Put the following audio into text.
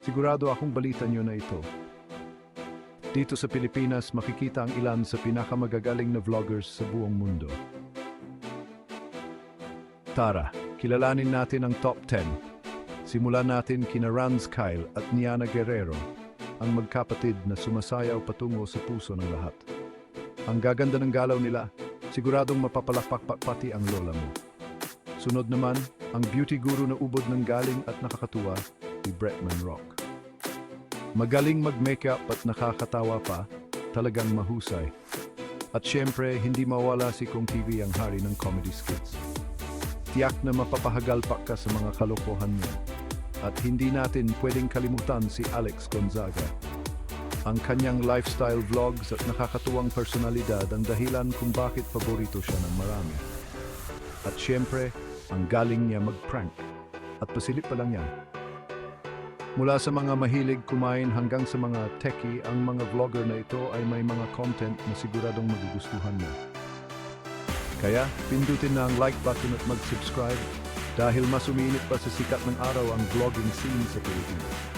Sigurado akong balita nyo na ito. Dito sa Pilipinas, makikita ang ilan sa pinakamagagaling na vloggers sa buong mundo. Tara, kilalanin natin ang top 10. Simulan natin kina Ranz Kyle at Niana Guerrero, ang magkapatid na sumasayaw patungo sa puso ng lahat. Ang gaganda ng galaw nila, siguradong mapapalakpak pati ang lola mo. Sunod naman, ang beauty guru na ubod ng galing at nakakatuwa, si Bretman Rock. Magaling mag-makeup at nakakatawa pa, talagang mahusay. At syempre, hindi mawala si Kong TV ang hari ng comedy skits. Tiyak na mapapahagalpak ka sa mga kalokohan niya. At hindi natin pwedeng kalimutan si Alex Gonzaga. Ang kanyang lifestyle vlogs at nakakatuwang personalidad ang dahilan kung bakit paborito siya ng marami. At syempre, ang galing niya mag-prank. At pasilip pa lang yan. Mula sa mga mahilig kumain hanggang sa mga techie, ang mga vlogger na ito ay may mga content na siguradong magugustuhan mo. Kaya, pindutin na ang like button at mag-subscribe dahil mas umiinit pa sa sikat ng araw ang vlogging scene sa Pilipinas.